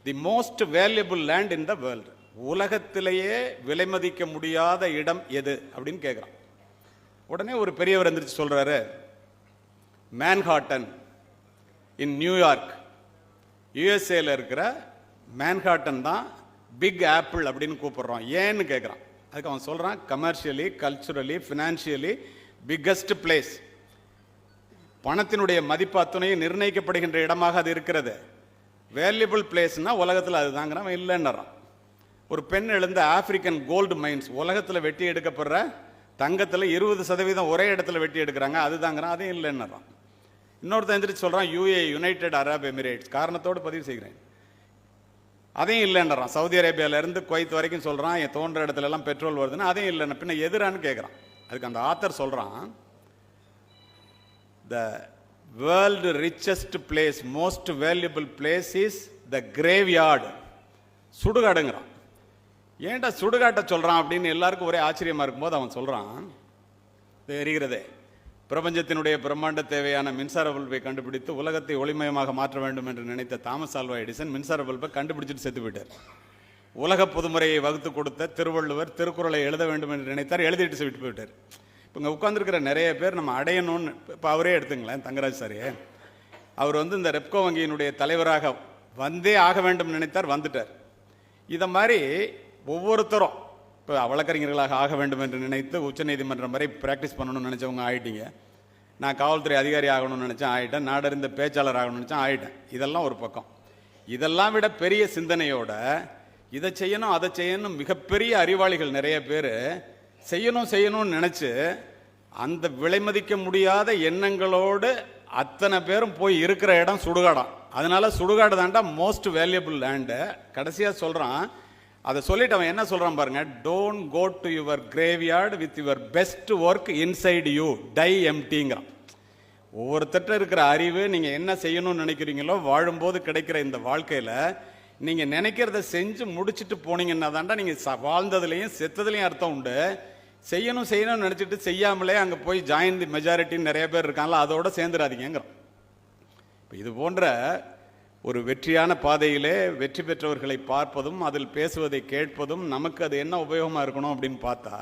The most valuable land in the world, உலகத்திலேயே விலை மதிக்க முடியாத இடம் எது அப்படின்னு கேட்குறான். உடனே ஒரு பெரியவர் எந்திரிச்சு சொல்றாரு, மேன்ஹாட்டன் இன் நியூயார்க், யுஎஸ்ஏல இருக்கிற மேன்ஹாட்டன் தான் பிக் ஆப்பிள் அப்படின்னு கூப்பிடுறோம். ஏன்னு கேட்குறான். அதுக்கு அவன் சொல்றான், commercially, culturally, financially biggest place, பணத்தினுடைய மதிப்பு அத்துணையும் நிர்ணயிக்கப்படுகின்ற இடமாக அது இருக்கிறது. வேல்யூபிள் பிளேஸ்னா உலகத்தில் அதுதாங்கிறான். இல்லைன்னுறான். ஒரு பெண் எழுந்த ஆப்பிரிக்கன் கோல்டு மைன்ஸ், உலகத்தில் வெட்டி எடுக்கப்படுற தங்கத்தில் 20% ஒரே இடத்துல வெட்டி எடுக்கிறாங்க, அதுதாங்கிறான். அதையும் இல்லைன்னுறான். இன்னொருத்தன் எந்திரிச்சு சொல்கிறான், யுஏ, யுனைடெட் அரப் எமிரேட்ஸ், காரணத்தோடு பதிவு செய்கிறேன், அதையும் இல்லைன்றான். சவுதி அரேபியாவிலேருந்து குவைத் வரைக்கும் சொல்கிறான், என் தோன்ற இடத்துல எல்லாம் பெட்ரோல் வருதுன்னு, அதையும் இல்லைன்னு. பின்ன எதிரான்னு கேட்குறான். அதுக்கு அந்த ஆத்தர் சொல்கிறான், the world richest place, most valuable place is the graveyard, சுடுகாடுங்கிறான். ஏன்டா சுடுகாட்டை சொல்கிறான் அப்படின்னு எல்லாருக்கும் ஒரே ஆச்சரியமாக இருக்கும்போது அவன் சொல்கிறான், எரிகிறதே பிரபஞ்சத்தினுடைய பிரம்மாண்ட தேவையான மின்சார பல்பை கண்டுபிடித்து உலகத்தை ஒளிமயமாக மாற்ற வேண்டும் என்று நினைத்த தாமஸ் ஆல்வா எடிசன் மின்சார பல்பை கண்டுபிடிச்சிட்டு செத்து போயிட்டார். உலக பொதுமுறையை வகுத்து கொடுத்த திருவள்ளுவர் திருக்குறளை எழுத வேண்டும் என்று நினைத்தார், எழுதிட்டு விட்டு போயிட்டார். இப்போ இங்கே உட்காந்துருக்கிற நிறைய பேர் நம்ம அடையணும்னு, இப்போ அவரே எடுத்துங்களேன், தங்கராஜ் சாரியே, அவர் இந்த ரெப்கோ வங்கியினுடைய தலைவராக வந்தே ஆக வேண்டும் நினைத்தார், வந்துட்டார். இதை மாதிரி ஒவ்வொருத்தரும் இப்போ வழக்கறிஞர்களாக ஆக வேண்டும் என்று நினைத்து உச்சநீதிமன்றம் வரை ப்ராக்டிஸ் பண்ணணும்னு நினச்சவங்க ஆகிட்டீங்க. நான் காவல்துறை அதிகாரி ஆகணும்னு நினச்சேன், ஆகிட்டேன். நாடறிந்த பேச்சாளர் ஆகணும்னு நினச்சேன், ஆகிட்டேன். இதெல்லாம் ஒரு பக்கம். இதெல்லாம் விட பெரிய சிந்தனையோட இதை செய்யணும் அதை செய்யணும் மிகப்பெரிய அறிவாளிகள் நிறைய பேர் செய்யணும்னு நினச்சி அந்த விலை மதிக்க முடியாத எண்ணங்களோடு அத்தனை பேரும் போய் இருக்கிற இடம் சுடுகாடாம். அதனால சுடுகாடு தாண்டா மோஸ்ட் வேல்யூபிள் லேண்டு. கடைசியாக சொல்கிறான், அதை சொல்லிட்டு அவன் என்ன சொல்கிறான் பாருங்க, don't go to your graveyard with your best work inside you, die எம்டிங்கிறான். ஒவ்வொருத்தட்ட இருக்கிற அறிவு, நீங்கள் என்ன செய்யணும்னு நினைக்கிறீங்களோ வாழும்போது கிடைக்கிற இந்த வாழ்க்கையில் நீங்கள் நினைக்கிறத செஞ்சு முடிச்சுட்டு போனீங்கன்னா தாண்டா நீங்கள் வாழ்ந்ததுலேயும் செத்ததுலேயும் அர்த்தம் உண்டு. செய்யணும்னு நினச்சிட்டு செய்யாமலே அங்கே போய் ஜாயின் தி மெஜாரிட்டின்னு நிறைய பேர் இருக்காங்களா, அதோட சேர்ந்துடாதீங்கிறோம். இப்போ இது போன்ற ஒரு வெற்றியான பாதையிலே வெற்றி பெற்றவர்களை பார்ப்பதும் அதில் பேசுவதை கேட்பதும் நமக்கு அது என்ன உபயோகமாக இருக்கணும் அப்படின்னு பார்த்தா,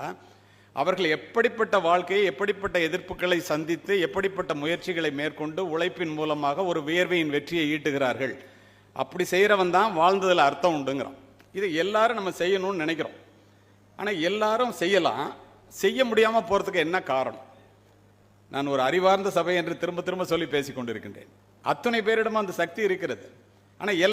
அவர்கள் எப்படிப்பட்ட வாழ்க்கையை, எப்படிப்பட்ட எதிர்ப்புகளை சந்தித்து, எப்படிப்பட்ட முயற்சிகளை மேற்கொண்டு உழைப்பின் மூலமாக ஒரு வியர்வையின் வெற்றியை ஈட்டுகிறார்கள். அப்படி செய்கிறவன் தான் வாழ்ந்ததில் அர்த்தம் உண்டுங்கிறான். இது எல்லாரும் நம்ம செய்யணும்னு நினைக்கிறோம். ஆனால் எல்லாரும் செய்யலாம், செய்ய முடியாமல் போகிறதுக்கு என்ன காரணம்? நான் ஒரு அறிவார்ந்த சபை என்று திரும்ப திரும்ப சொல்லி பேசிக்கொண்டிருக்கின்றேன். அத்தனை பேரிடமும் அந்த சக்தி இருக்கிறது. ஆனால்